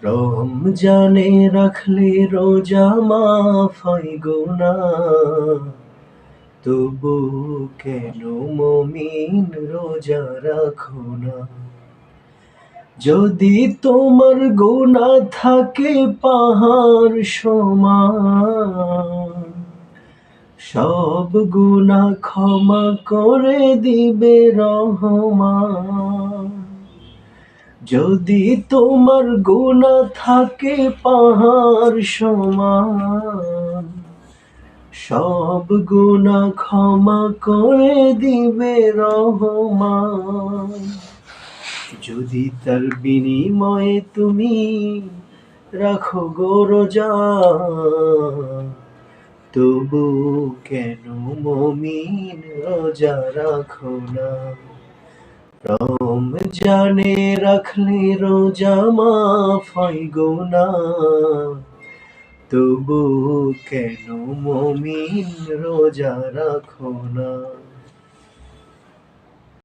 রমজানে রাখলে রোজা মাফ হয় গুনাহ, তবু কেন মুমিন রোজা রাখো না? যদি তোমার গুনাহ থাকে পাহাড় সমান, সব গুনাহ ক্ষমা করে দিবে রহমান। যদি তোমার গুনাহ থাকে পাহাড় সমান, সব গুনাহ ক্ষমা করে দিবে রহমান। যদি তার বিনিময়ে তুমি রাখো গো রোজা, তবু কেন মুমিন রোজা রাখো না? রমজানে রাখলে রোজা মাফ হয় গুনাহ, তবু কেন মুমিন রোজা রাখো না?